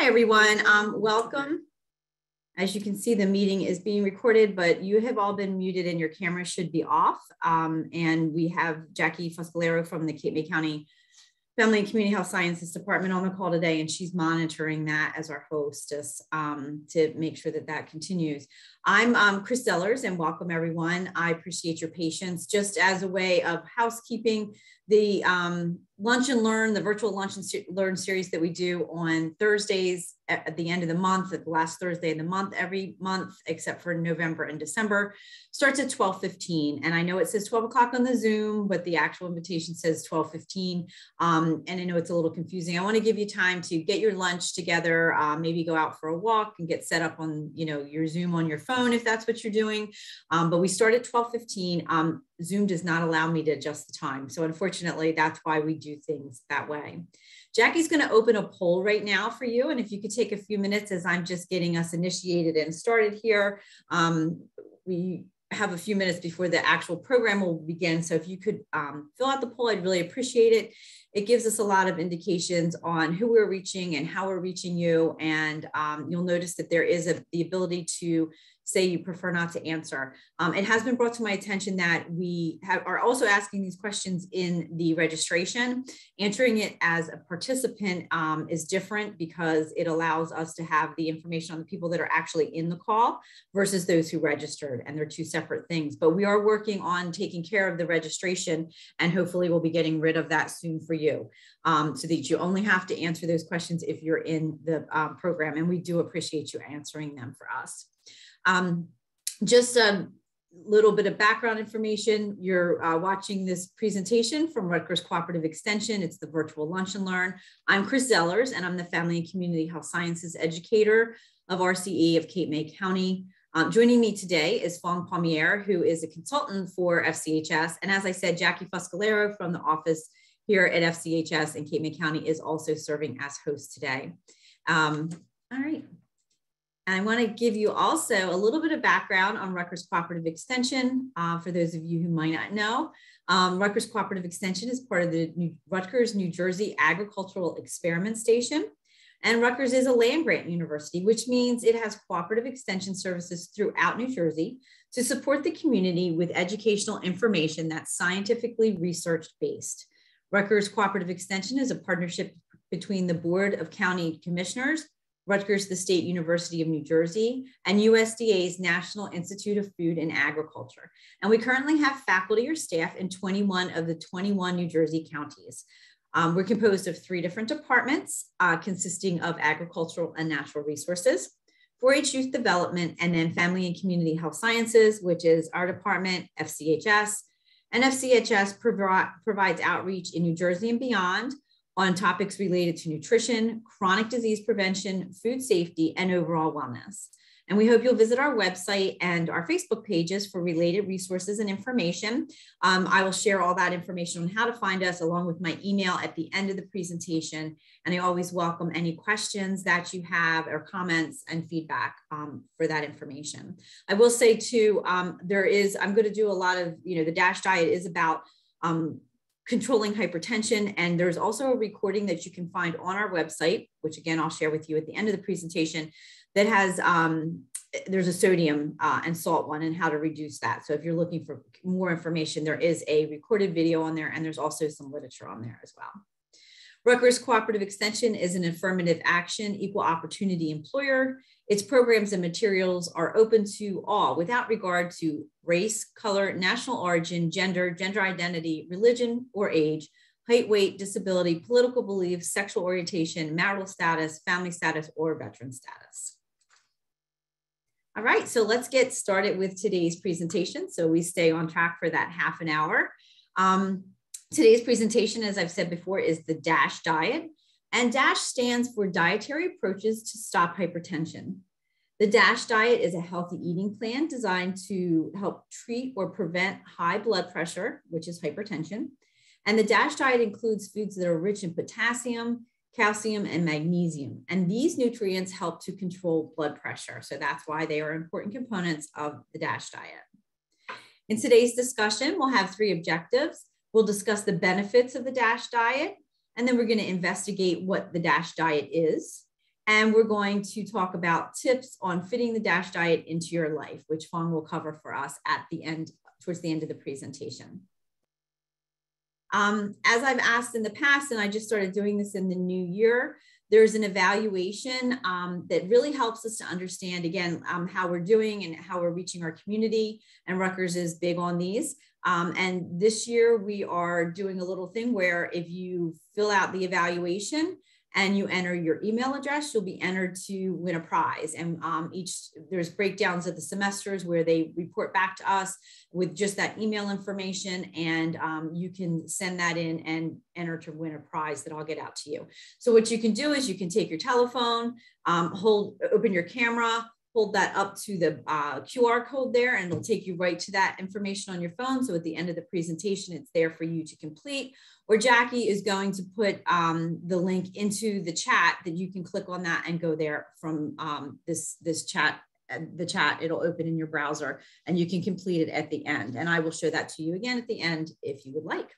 Hi, everyone. Welcome. As you can see, the meeting is being recorded, but you have all been muted and your camera should be off. And we have Jackie Fuscolero from the Cape May County Family and Community Health Sciences Department on the call today, and she's monitoring that as our hostess to make sure that that continues. I'm Chris Zellers, and welcome everyone. I appreciate your patience. Just as a way of housekeeping, the Lunch and Learn, the virtual Lunch and Learn series that we do on Thursdays at the end of the month, at the last Thursday of the month, every month, except for November and December, starts at 12:15. And I know it says 12 o'clock on the Zoom, but the actual invitation says 12:15. And I know it's a little confusing. I want to give you time to get your lunch together, maybe go out for a walk and get set up on, your Zoom on your phone if that's what you're doing. But we start at 12:15. Zoom does not allow me to adjust the time. So unfortunately, that's why we do things that way. Jackie's going to open a poll right now for you. And if you could take a few minutes as I'm just getting us initiated and started here. We have a few minutes before the actual program will begin. So if you could fill out the poll, I'd really appreciate it. It gives us a lot of indications on who we're reaching and how we're reaching you. And you'll notice that there is the ability to say you prefer not to answer. It has been brought to my attention that we are also asking these questions in the registration. Answering it as a participant is different because it allows us to have the information on the people that are actually in the call versus those who registered, and they're two separate things. But we are working on taking care of the registration, and hopefully we'll be getting rid of that soon for you, so that you only have to answer those questions if you're in the program, and we do appreciate you answering them for us. Just a little bit of background information. You're watching this presentation from Rutgers Cooperative Extension. It's the virtual Lunch and Learn. I'm Chris Zellers, and I'm the Family and Community Health Sciences Educator of RCE of Cape May County. Joining me today is Fong Pommier, who is a consultant for FCHS. And as I said, Jackie Fuscolero from the office here at FCHS in Cape May County is also serving as host today. All right. And I want to give you also a little bit of background on Rutgers Cooperative Extension for those of you who might not know. Rutgers Cooperative Extension is part of the Rutgers, New Jersey Agricultural Experiment Station. And Rutgers is a land-grant university, which means it has cooperative extension services throughout New Jersey to support the community with educational information that's scientifically research-based. Rutgers Cooperative Extension is a partnership between the Board of County Commissioners, Rutgers, the State University of New Jersey, and USDA's National Institute of Food and Agriculture. And we currently have faculty or staff in 21 of the 21 New Jersey counties. We're composed of 3 different departments consisting of agricultural and natural resources, 4-H youth development, and then family and community health sciences, which is our department, FCHS. And FCHS provides outreach in New Jersey and beyond on topics related to nutrition, chronic disease prevention, food safety, and overall wellness. And we hope you'll visit our website and our Facebook pages for related resources and information. I will share all that information on how to find us along with my email at the end of the presentation. And I always welcome any questions that you have or comments and feedback for that information. I will say too, I'm going to do a lot of, the DASH diet is about controlling hypertension. And there's also a recording that you can find on our website, which again, I'll share with you at the end of the presentation, that has, there's a sodium and salt one and how to reduce that. So if you're looking for more information, there is a recorded video on there, and there's also some literature on there as well. Rutgers Cooperative Extension is an affirmative action, equal opportunity employer. Its programs and materials are open to all without regard to race, color, national origin, gender identity, religion, or age, height, weight, disability, political beliefs, sexual orientation, marital status, family status, or veteran status. All right, so let's get started with today's presentation so we stay on track for that half an hour. Today's presentation, as I've said before, is the DASH diet, and DASH stands for Dietary Approaches to Stop Hypertension. The DASH diet is a healthy eating plan designed to help treat or prevent high blood pressure, which is hypertension. And the DASH diet includes foods that are rich in potassium, calcium, and magnesium. And these nutrients help to control blood pressure. So that's why they are important components of the DASH diet. In today's discussion, we'll have 3 objectives. We'll discuss the benefits of the DASH diet, and then we're going to investigate what the DASH diet is. And we're going to talk about tips on fitting the DASH diet into your life, which Fong will cover for us at the end, towards the end of the presentation. As I've asked in the past, and I just started doing this in the new year, there's an evaluation that really helps us to understand, again, how we're doing and how we're reaching our community. And Rutgers is big on these. And this year we are doing a little thing where if you fill out the evaluation and you enter your email address, you'll be entered to win a prize. And there's breakdowns of the semesters where they report back to us with just that email information, and you can send that in and enter to win a prize that I'll get out to you. So what you can do is you can take your telephone, open your camera, hold that up to the QR code there, and it'll take you right to that information on your phone. So at the end of the presentation, it's there for you to complete. Or Jackie is going to put the link into the chat that you can click on that and go there from this chat. The chat, it'll open in your browser and you can complete it at the end. And I will show that to you again at the end if you would like.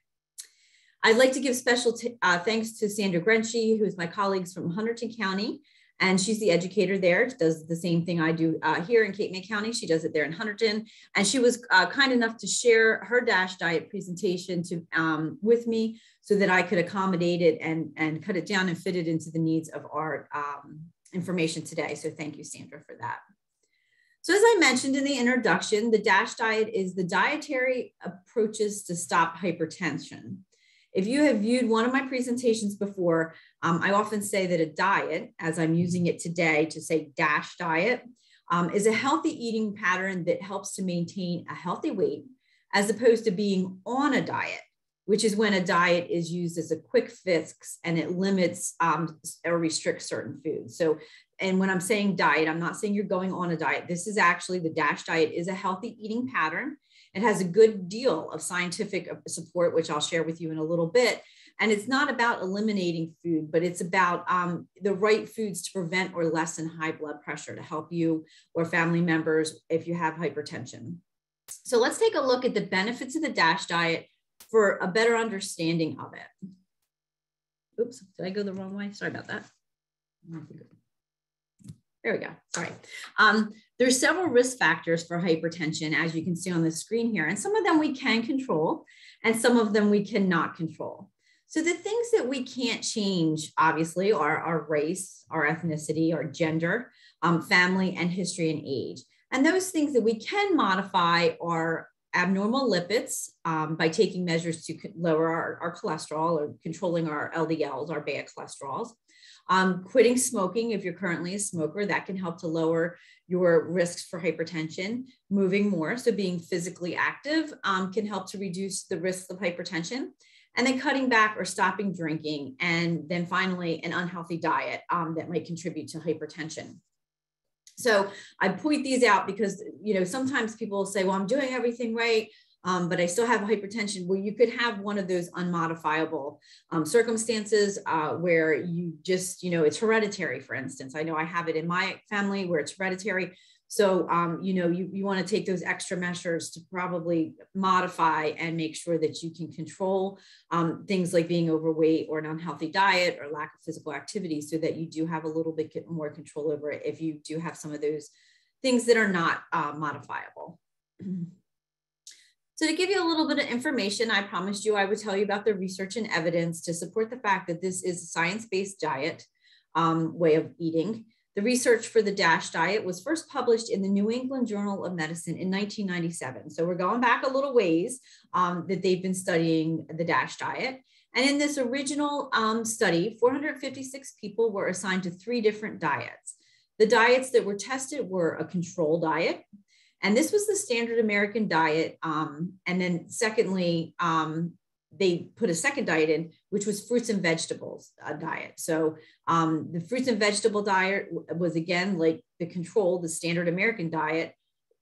I'd like to give special thanks to Sandra Grenchi, who is my colleague from Hunterdon County. And she's the educator there, does the same thing I do here in Cape May County. She does it there in Hunterdon. And she was kind enough to share her DASH diet presentation with me so that I could accommodate it and cut it down and fit it into the needs of our information today. So thank you, Sandra, for that. So as I mentioned in the introduction, the DASH diet is the dietary approaches to stop hypertension. If you have viewed one of my presentations before, I often say that a diet, as I'm using it today to say DASH diet, is a healthy eating pattern that helps to maintain a healthy weight, as opposed to being on a diet, which is when a diet is used as a quick fix and it limits or restricts certain foods. So, and when I'm saying diet, I'm not saying you're going on a diet. This is actually, the DASH diet is a healthy eating pattern. It has a good deal of scientific support, which I'll share with you in a little bit. And it's not about eliminating food, but it's about the right foods to prevent or lessen high blood pressure to help you or family members if you have hypertension. So let's take a look at the benefits of the DASH diet for a better understanding of it. Oops, did I go the wrong way? Sorry about that. There we go, sorry. There's several risk factors for hypertension, as you can see on the screen here, and some of them we can control and some of them we cannot control. So the things that we can't change, obviously, are our race, our ethnicity, our gender, family, and history and age. And those things that we can modify are abnormal lipids by taking measures to lower our cholesterol or controlling our LDLs, our bad cholesterols. Quitting smoking, if you're currently a smoker, that can help to lower your risks for hypertension. Moving more, so being physically active, can help to reduce the risks of hypertension. And then cutting back or stopping drinking. And then finally, an unhealthy diet that might contribute to hypertension. So I point these out because, you know, sometimes people will say, well, I'm doing everything right, but I still have hypertension. Well, you could have one of those unmodifiable circumstances where you just, you know, it's hereditary, for instance. I know I have it in my family where it's hereditary. So, you know, you want to take those extra measures to probably modify and make sure that you can control things like being overweight or an unhealthy diet or lack of physical activity, so that you do have a little bit more control over it if you do have some of those things that are not modifiable. So to give you a little bit of information, I promised you I would tell you about the research and evidence to support the fact that this is a science-based diet way of eating. The research for the DASH diet was first published in the New England Journal of Medicine in 1997. So we're going back a little ways that they've been studying the DASH diet. And in this original study, 456 people were assigned to 3 different diets. The diets that were tested were a control diet, and this was the standard American diet. And then secondly, they put a second diet in, which was fruits and vegetables diet. So the fruits and vegetable diet was, again, like the control, the standard American diet,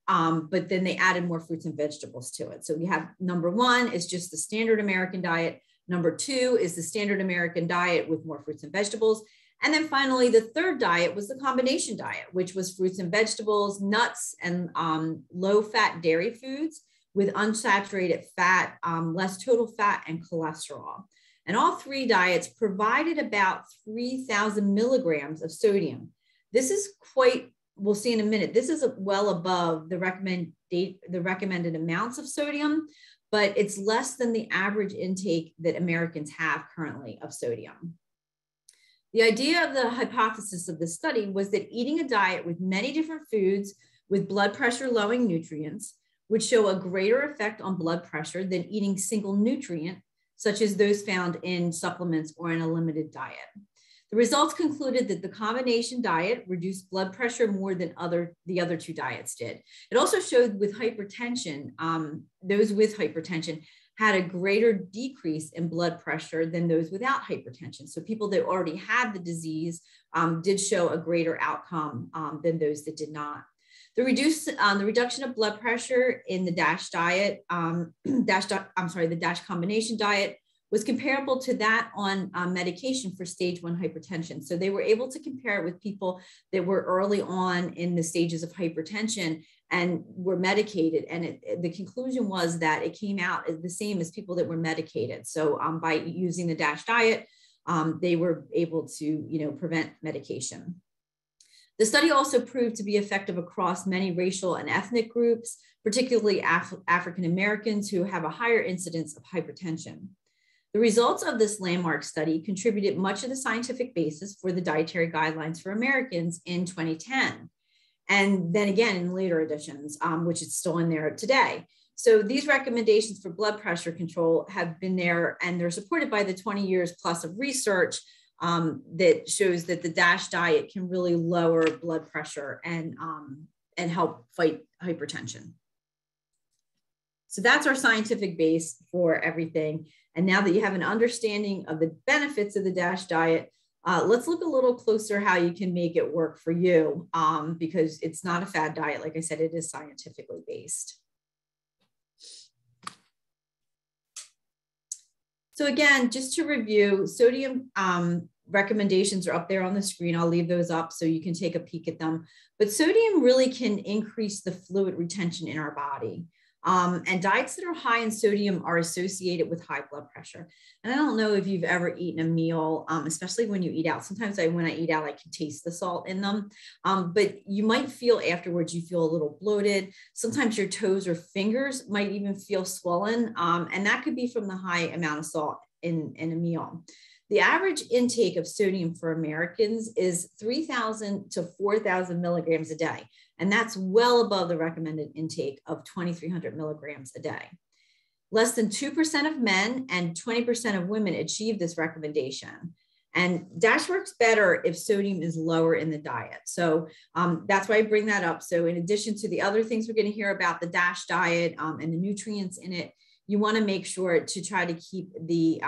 but then they added more fruits and vegetables to it. So we have number 1 is just the standard American diet. Number 2 is the standard American diet with more fruits and vegetables. And then finally, the third diet was the combination diet, which was fruits and vegetables, nuts, and low-fat dairy foods with unsaturated fat, less total fat, and cholesterol. And all three diets provided about 3,000 milligrams of sodium. This is quite, we'll see in a minute, this is well above the recommended amounts of sodium, but it's less than the average intake that Americans have currently of sodium. The idea of the hypothesis of this study was that eating a diet with many different foods with blood pressure lowering nutrients would show a greater effect on blood pressure than eating single nutrient, such as those found in supplements or in a limited diet. The results concluded that the combination diet reduced blood pressure more than the other two diets did. It also showed with hypertension, those with hypertension had a greater decrease in blood pressure than those without hypertension. So people that already had the disease did show a greater outcome than those that did not. The reduction of blood pressure in the DASH diet, the DASH combination diet was comparable to that on medication for stage 1 hypertension. So they were able to compare it with people that were early on in the stages of hypertension and were medicated. And the conclusion was that it came out the same as people that were medicated. So by using the DASH diet, they were able to, prevent medication. The study also proved to be effective across many racial and ethnic groups, particularly African Americans who have a higher incidence of hypertension. The results of this landmark study contributed much of the scientific basis for the dietary guidelines for Americans in 2010. And then again in later editions, which is still in there today. So these recommendations for blood pressure control have been there, and they're supported by the 20 years plus of research that shows that the DASH diet can really lower blood pressure and help fight hypertension. So that's our scientific base for everything. And now that you have an understanding of the benefits of the DASH diet, let's look a little closer how you can make it work for you, because it's not a fad diet. Like I said, it is scientifically based. So again, just to review, sodium recommendations are up there on the screen. I'll leave those up so you can take a peek at them. But sodium really can increase the fluid retention in our body. And diets that are high in sodium are associated with high blood pressure. And I don't know if you've ever eaten a meal, especially when you eat out. Sometimes when I eat out, I can taste the salt in them. But you might feel afterwards, you feel a little bloated. Sometimes your toes or fingers might even feel swollen. And that could be from the high amount of salt in a meal. The average intake of sodium for Americans is 3,000 to 4,000 milligrams a day. And that's well above the recommended intake of 2,300 milligrams a day. Less than 2% of men and 20% of women achieve this recommendation. And DASH works better if sodium is lower in the diet. So that's why I bring that up. So in addition to the other things we're going to hear about the DASH diet and the nutrients in it, you want to make sure to try to keep the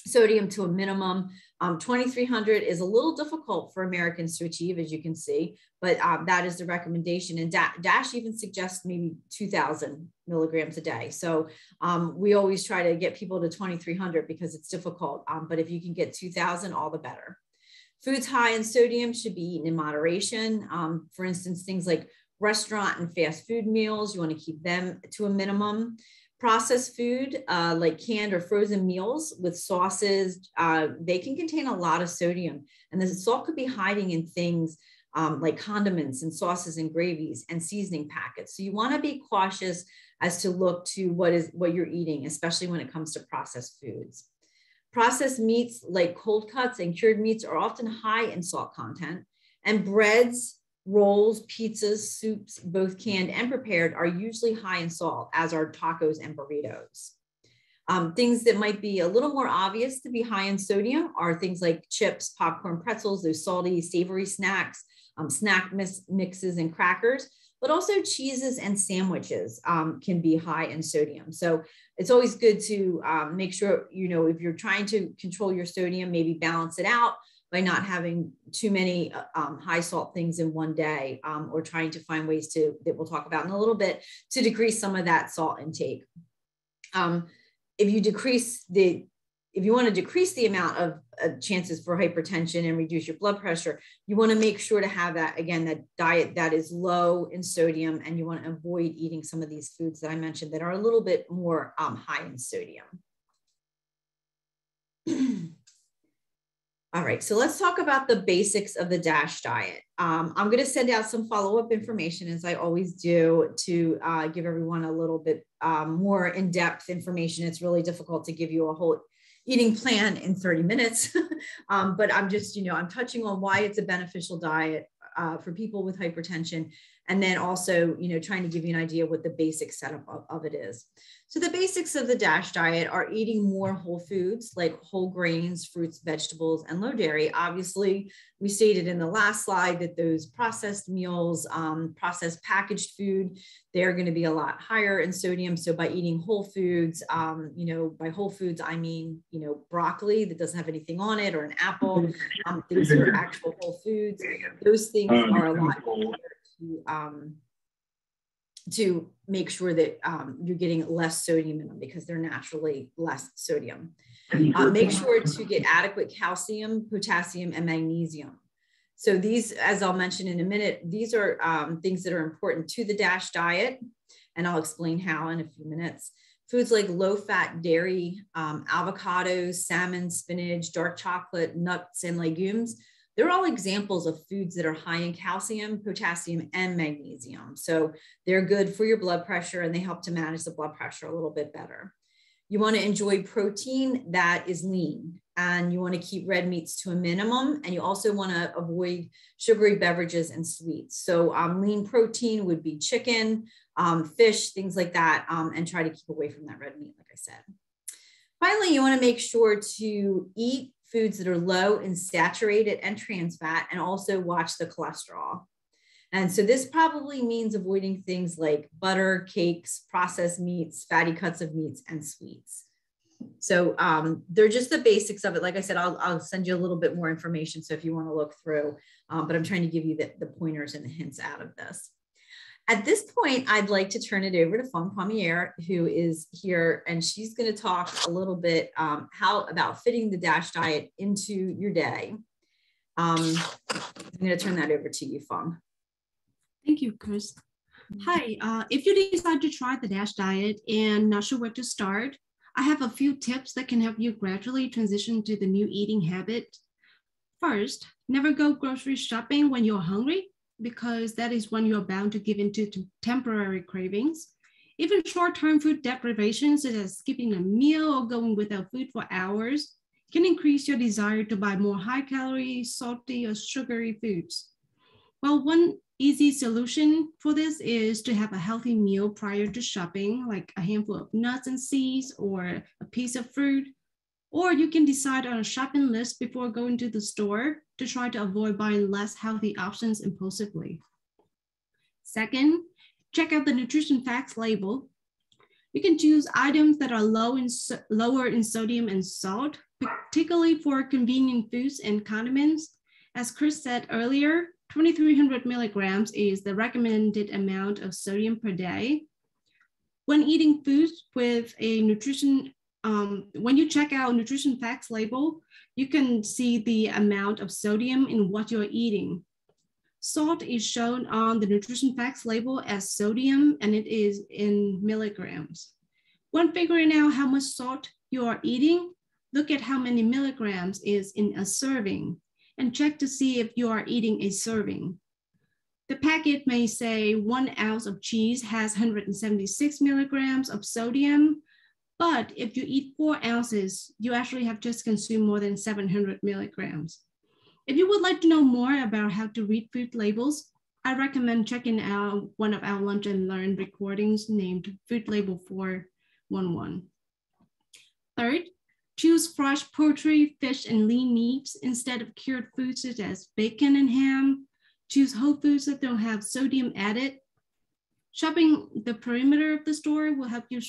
sodium to a minimum. 2,300 is a little difficult for Americans to achieve, as you can see, but that is the recommendation. And DASH even suggests maybe 2,000 milligrams a day. So we always try to get people to 2,300 because it's difficult. But if you can get 2,000, all the better. Foods high in sodium should be eaten in moderation. For instance, things like restaurant and fast food meals, you want to keep them to a minimum. Processed food, like canned or frozen meals with sauces, they can contain a lot of sodium. And the salt could be hiding in things like condiments and sauces and gravies and seasoning packets. So you want to be cautious as to look to what you're eating, especially when it comes to processed foods. Processed meats like cold cuts and cured meats are often high in salt content, and breads, rolls, pizzas, soups, both canned and prepared, are usually high in salt, as are tacos and burritos. Things that might be a little more obvious to be high in sodium are things like chips, popcorn, pretzels, those salty, savory snacks, snack mixes and crackers, but also cheeses and sandwiches can be high in sodium. So it's always good to make sure, if you're trying to control your sodium, maybe balance it out by not having too many high salt things in one day, or trying to find ways that we'll talk about in a little bit, to decrease some of that salt intake. If you want to decrease the amount of chances for hypertension and reduce your blood pressure, you want to make sure to have that diet that is low in sodium, and you want to avoid eating some of these foods that I mentioned that are a little bit more high in sodium. All right, so let's talk about the basics of the DASH diet. I'm going to send out some follow-up information, as I always do, to give everyone a little bit more in-depth information. It's really difficult to give you a whole eating plan in 30 minutes, but I'm just, I'm touching on why it's a beneficial diet for people with hypertension, and then also, trying to give you an idea what the basic setup of it is. So the basics of the DASH diet are eating more whole foods like whole grains, fruits, vegetables, and low dairy. Obviously, we stated in the last slide that those processed meals, processed packaged food, they're going to be a lot higher in sodium. So by eating whole foods, by whole foods, I mean, broccoli that doesn't have anything on it, or an apple, things that are actual whole foods. Those things are a lot to make sure that you're getting less sodium in them, because they're naturally less sodium. Make sure to get adequate calcium, potassium, and magnesium. So these, as I'll mention in a minute, these are things that are important to the DASH diet, and I'll explain how in a few minutes. Foods like low-fat dairy, avocados, salmon, spinach, dark chocolate, nuts, and legumes, they're all examples of foods that are high in calcium, potassium, and magnesium. So they're good for your blood pressure, and they help to manage the blood pressure a little bit better. You want to enjoy protein that is lean, and you want to keep red meats to a minimum. And you also want to avoid sugary beverages and sweets. So lean protein would be chicken, fish, things like that, and try to keep away from that red meat, like I said. Finally, you want to make sure to eat foods that are low in saturated and trans fat, and also watch the cholesterol. And so this probably means avoiding things like butter, cakes, processed meats, fatty cuts of meats, and sweets. So they're just the basics of it. Like I said, I'll send you a little bit more information, so if you want to look through, but I'm trying to give you the pointers and the hints out of this. At this point, I'd like to turn it over to Fung Pommier, who is here, and she's going to talk a little bit about fitting the DASH diet into your day. I'm going to turn that over to you, Fung. Thank you, Chris. Hi, if you decide to try the DASH diet and not sure where to start, I have a few tips that can help you gradually transition to the new eating habit. First, never go grocery shopping when you're hungry, because that is when you're bound to give into temporary cravings. Even short-term food deprivation, such as skipping a meal or going without food for hours, can increase your desire to buy more high-calorie, salty, or sugary foods. Well, one easy solution for this is to have a healthy meal prior to shopping, like a handful of nuts and seeds or a piece of fruit. Or you can decide on a shopping list before going to the store to try to avoid buying less healthy options impulsively. Second, check out the nutrition facts label. You can choose items that are lower in sodium and salt, particularly for convenient foods and condiments. As Chris said earlier, 2,300 milligrams is the recommended amount of sodium per day. When eating foods with a when you check out nutrition facts label, you can see the amount of sodium in what you're eating. Salt is shown on the nutrition facts label as sodium, and it is in milligrams. When figuring out how much salt you are eating, look at how many milligrams is in a serving, and check to see if you are eating a serving. The packet may say 1 ounce of cheese has 176 milligrams of sodium, but if you eat 4 ounces, you actually have just consumed more than 700 milligrams. If you would like to know more about how to read food labels, I recommend checking out one of our Lunch and Learn recordings named Food Label 411. Third, choose fresh poultry, fish, and lean meats instead of cured foods such as bacon and ham. Choose whole foods that don't have sodium added. Shopping the perimeter of the store will help you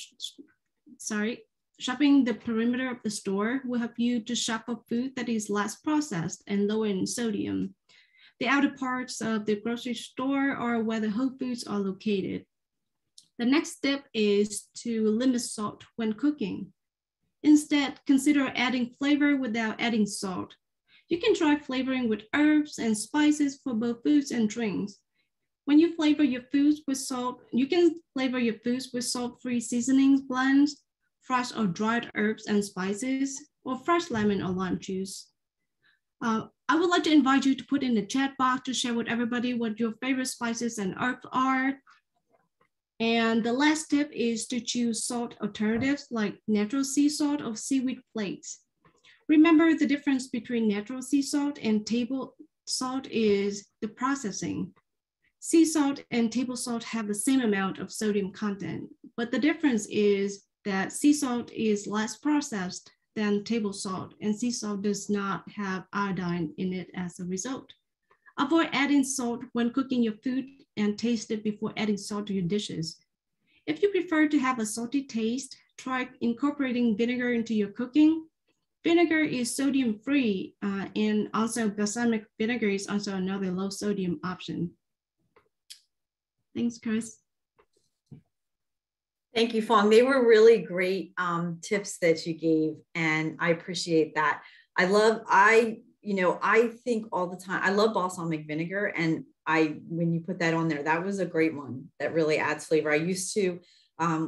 Shopping the perimeter of the store will help you to shop for food that is less processed and lower in sodium. The outer parts of the grocery store are where the whole foods are located. The next step is to limit salt when cooking. Instead, consider adding flavor without adding salt. You can try flavoring with herbs and spices for both foods and drinks. When you flavor your foods with salt, you can flavor your foods with salt-free seasonings blends, fresh or dried herbs and spices, or fresh lemon or lime juice. I would like to invite you to put in the chat box to share with everybody what your favorite spices and herbs are. And the last tip is to choose salt alternatives like natural sea salt or seaweed flakes. Remember, the difference between natural sea salt and table salt is the processing. Sea salt and table salt have the same amount of sodium content, but the difference is that sea salt is less processed than table salt, and sea salt does not have iodine in it as a result. Avoid adding salt when cooking your food and taste it before adding salt to your dishes. If you prefer to have a salty taste, try incorporating vinegar into your cooking. Vinegar is sodium-free, and also balsamic vinegar is also another low sodium option. Thanks, Chris. Thank you, Fong. They were really great tips that you gave, and I appreciate that. I think all the time, I love balsamic vinegar, and when you put that on there, that was a great one that really adds flavor. I used to,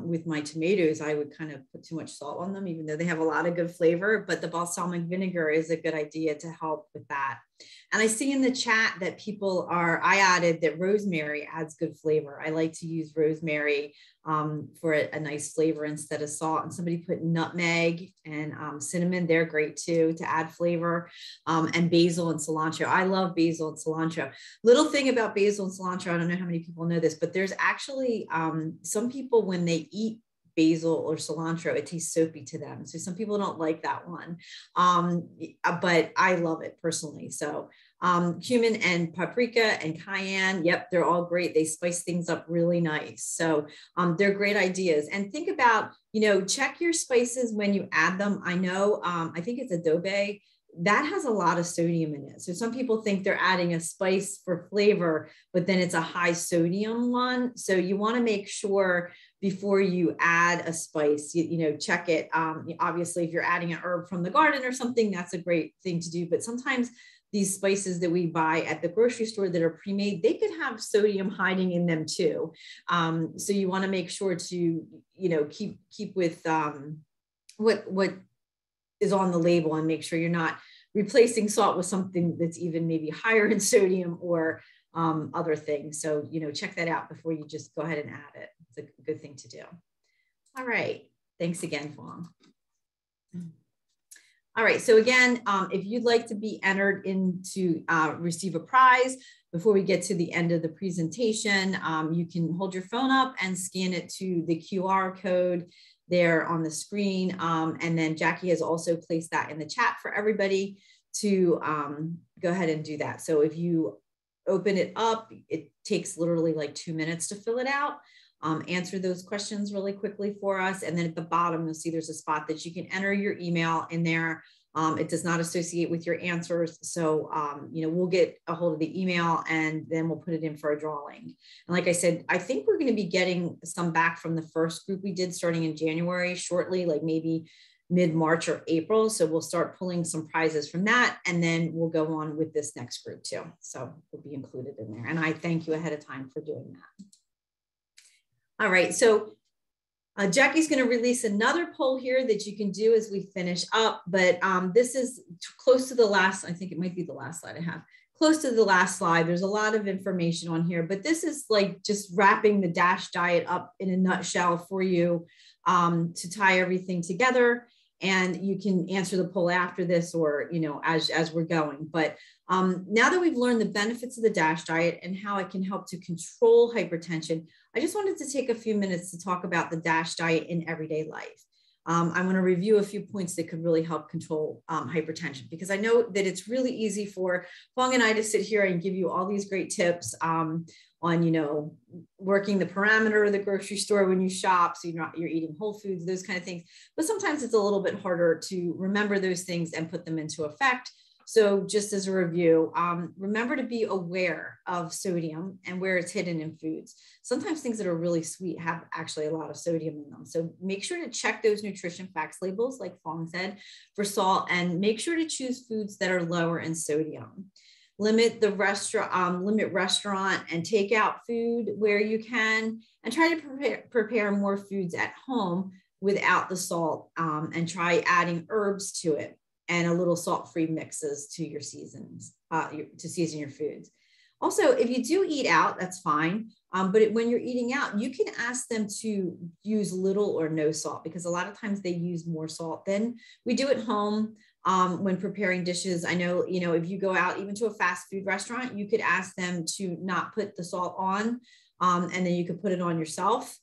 with my tomatoes, I would kind of put too much salt on them, even though they have a lot of good flavor, but the balsamic vinegar is a good idea to help with that. And I see in the chat that I added that rosemary adds good flavor. I like to use rosemary for a nice flavor instead of salt. And somebody put nutmeg and cinnamon. They're great too to add flavor. And basil and cilantro. I love basil and cilantro. Little thing about basil and cilantro, I don't know how many people know this, but there's actually some people, when they eat basil or cilantro, it tastes soapy to them. So some people don't like that one, but I love it personally. So cumin and paprika and cayenne, yep, they're all great. They spice things up really nice. So they're great ideas. And think about, check your spices when you add them. I know, I think it's adobe, that has a lot of sodium in it. So some people think they're adding a spice for flavor, but then it's a high sodium one. So you want to make sure before you add a spice, check it. Obviously, if you're adding an herb from the garden or something, that's a great thing to do. But sometimes these spices that we buy at the grocery store that are pre-made, they could have sodium hiding in them too. So you want to make sure to, keep with what is on the label and make sure you're not replacing salt with something that's even maybe higher in sodium or other things. So, check that out before you just go ahead and add it. It's a good thing to do. All right. Thanks again, Fong. All right. So again, if you'd like to be entered to receive a prize before we get to the end of the presentation, you can hold your phone up and scan it to the QR code there on the screen. And then Jackie has also placed that in the chat for everybody to go ahead and do that. So if you open it up, it takes literally like 2 minutes to fill it out. Answer those questions really quickly for us. And then at the bottom, you'll see there's a spot that you can enter your email in there. It does not associate with your answers. So, we'll get a hold of the email and then we'll put it in for a drawing. And like I said, I think we're going to be getting some back from the first group we did starting in January shortly, like maybe mid-March or April. So we'll start pulling some prizes from that. And then we'll go on with this next group too. So we'll be included in there. And I thank you ahead of time for doing that. All right. So Jackie's going to release another poll here that you can do as we finish up, but this is close to the last, I think it might be the last slide I have, close to the last slide. There's a lot of information on here, but this is like just wrapping the DASH diet up in a nutshell for you to tie everything together. And you can answer the poll after this or, as we're going. But now that we've learned the benefits of the DASH diet and how it can help to control hypertension, I just wanted to take a few minutes to talk about the DASH diet in everyday life. I want to review a few points that could really help control hypertension, because I know that it's really easy for Fong and I to sit here and give you all these great tips on, working the parameter of the grocery store when you shop. So you're eating whole foods, those kind of things. But sometimes it's a little bit harder to remember those things and put them into effect. So just as a review, remember to be aware of sodium and where it's hidden in foods. Sometimes things that are really sweet have actually a lot of sodium in them. So make sure to check those nutrition facts labels, like Fong said, for salt, and make sure to choose foods that are lower in sodium. Limit restaurant and takeout food where you can, and try to prepare more foods at home without the salt, and try adding herbs to it and a little salt-free mixes to your seasons, to season your foods. Also, if you do eat out, that's fine. But when you're eating out, you can ask them to use little or no salt, because a lot of times they use more salt than we do at home when preparing dishes. I know, if you go out even to a fast food restaurant, you could ask them to not put the salt on, and then you could put it on yourself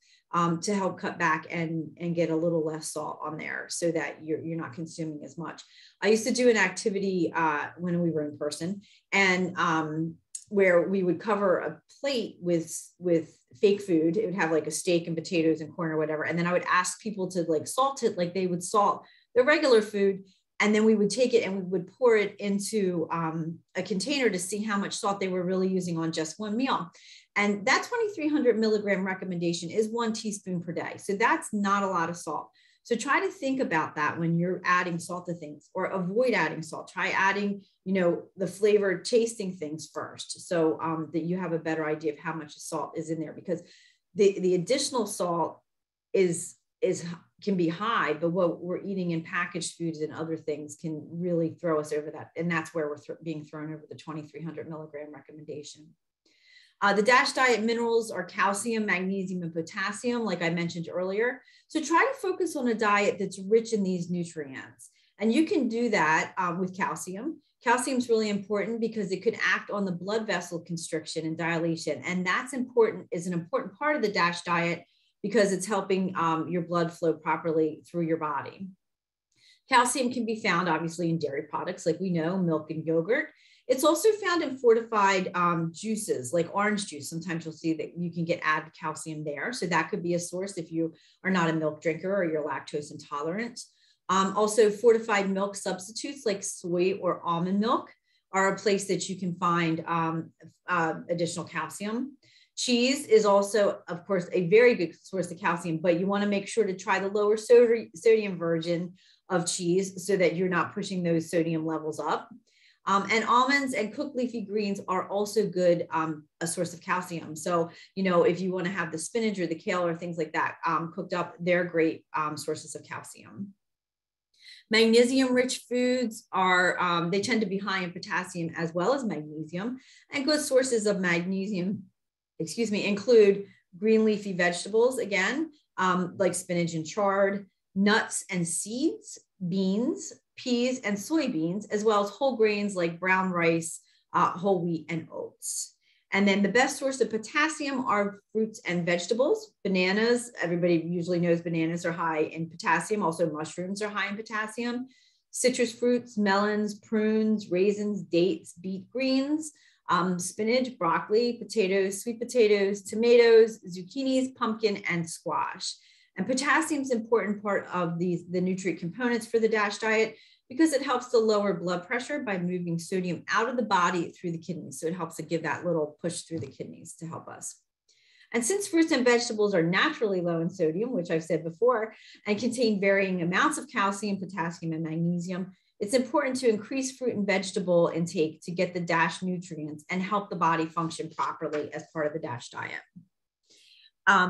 to help cut back and get a little less salt on there so that you're not consuming as much. I used to do an activity when we were in person, and where we would cover a plate with fake food. It would have like a steak and potatoes and corn or whatever. And then I would ask people to like salt it like they would salt their regular food. And then we would take it and we would pour it into a container to see how much salt they were really using on just one meal. And that 2,300 milligram recommendation is 1 teaspoon per day. So that's not a lot of salt. So try to think about that when you're adding salt to things, or avoid adding salt. Try adding, the flavored tasting things first, so that you have a better idea of how much salt is in there, because the additional salt can be high, but what we're eating in packaged foods and other things can really throw us over that. And that's where we're being thrown over the 2,300 milligram recommendation. The DASH diet minerals are calcium, magnesium, and potassium, like I mentioned earlier. So try to focus on a diet that's rich in these nutrients. And you can do that with calcium. Calcium is really important because it could act on the blood vessel constriction and dilation. And that's important, is an important part of the DASH diet, because it's helping your blood flow properly through your body. Calcium can be found obviously in dairy products, like we know, milk and yogurt. It's also found in fortified juices like orange juice. Sometimes you'll see that you can get added calcium there. So that could be a source if you are not a milk drinker or you're lactose intolerant. Also, fortified milk substitutes like soy or almond milk are a place that you can find additional calcium. Cheese is also, of course, a very good source of calcium, but you want to make sure to try the lower sodium version of cheese so that you're not pushing those sodium levels up. And almonds and cooked leafy greens are also good, a source of calcium. So, if you want to have the spinach or the kale or things like that cooked up, they're great sources of calcium. Magnesium-rich foods are, they tend to be high in potassium as well as magnesium. And good sources of magnesium, include green leafy vegetables, again, like spinach and chard, nuts and seeds, beans, peas and soybeans, as well as whole grains like brown rice, whole wheat, and oats. And then the best source of potassium are fruits and vegetables. Bananas, everybody usually knows bananas are high in potassium. Also, mushrooms are high in potassium. Citrus fruits, melons, prunes, raisins, dates, beet greens, spinach, broccoli, potatoes, sweet potatoes, tomatoes, zucchinis, pumpkin, and squash. And potassium is an important part of the nutrient components for the DASH diet because it helps to lower blood pressure by moving sodium out of the body through the kidneys. So it helps to give that little push through the kidneys to help us. And since fruits and vegetables are naturally low in sodium, which I've said before, and contain varying amounts of calcium, potassium, and magnesium, it's important to increase fruit and vegetable intake to get the DASH nutrients and help the body function properly as part of the DASH diet.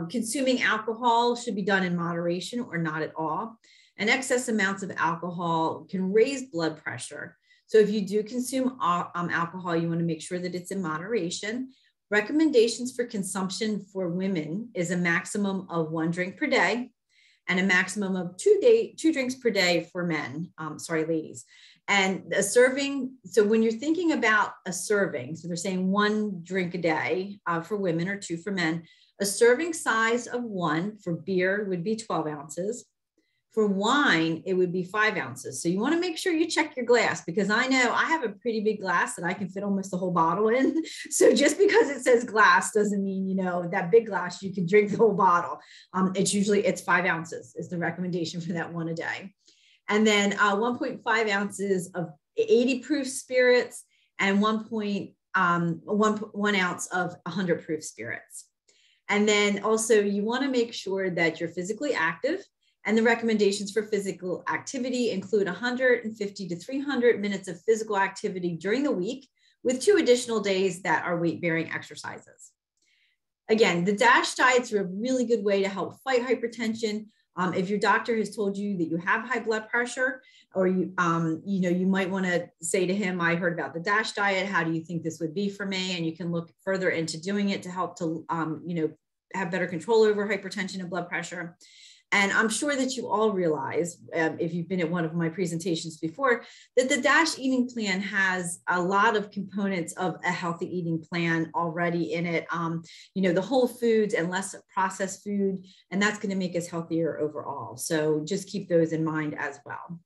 Consuming alcohol should be done in moderation or not at all. And excess amounts of alcohol can raise blood pressure. So if you do consume alcohol, you want to make sure that it's in moderation. Recommendations for consumption for women is a maximum of 1 drink per day and a maximum of 2 drinks per day for men, ladies. And a serving, so when you're thinking about a serving, so they're saying 1 drink a day for women or 2 for men, a serving size of 1 for beer would be 12 ounces. For wine, it would be 5 ounces. So you want to make sure you check your glass, because I know I have a pretty big glass that I can fit almost the whole bottle in. So just because it says glass doesn't mean, that big glass, you can drink the whole bottle. It's 5 ounces is the recommendation for that 1 a day. And then 1.5 ounces of 80 proof spirits and 1 ounce of 100 proof spirits. And then also you want to make sure that you're physically active. And the recommendations for physical activity include 150 to 300 minutes of physical activity during the week, with 2 additional days that are weight-bearing exercises. Again, the DASH diets are a really good way to help fight hypertension. If your doctor has told you that you have high blood pressure, or you might want to say to him, I heard about the DASH diet. How do you think this would be for me? And you can look further into doing it to help to, have better control over hypertension and blood pressure. And I'm sure that you all realize, if you've been at one of my presentations before, that the DASH eating plan has a lot of components of a healthy eating plan already in it. The whole foods and less processed food, and that's going to make us healthier overall. So just keep those in mind as well.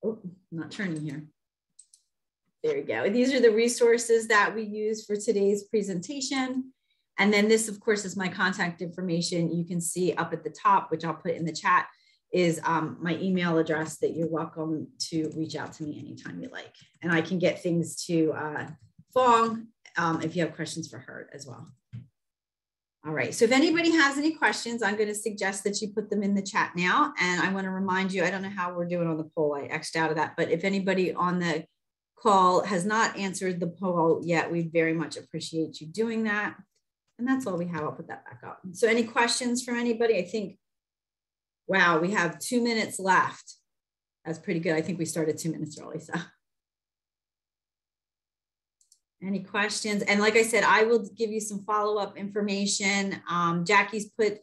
Oh, I'm not turning here. There you go. These are the resources that we use for today's presentation. And then this, of course, is my contact information. You can see up at the top, which I'll put in the chat, is my email address that you're welcome to reach out to me anytime you like. And I can get things to Fong if you have questions for her as well. All right, so if anybody has any questions, I'm going to suggest that you put them in the chat now. And I want to remind you, I don't know how we're doing on the poll. I X'd out of that. But if anybody on the call has not answered the poll yet, we very much appreciate you doing that. And that's all we have. I'll put that back up. So any questions from anybody? I think, wow, we have 2 minutes left. That's pretty good. I think we started 2 minutes early. So any questions? And like I said, I will give you some follow-up information. Jackie's put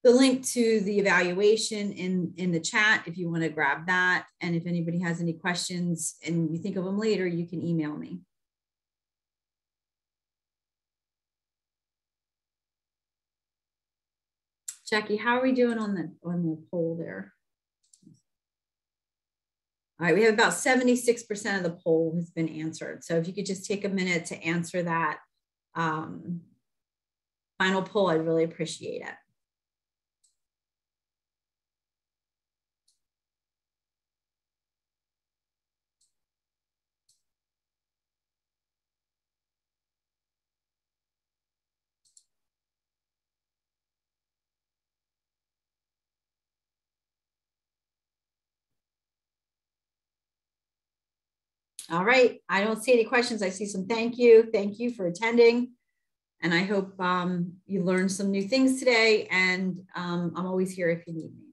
the link to the evaluation in the chat if you want to grab that. And if anybody has any questions and you think of them later, you can email me. Jackie, how are we doing on the poll there? All right, we have about 76% of the poll has been answered. So if you could just take a minute to answer that final poll, I'd really appreciate it. All right, I don't see any questions. I see some thank you. Thank you for attending. And I hope you learned some new things today. And I'm always here if you need me.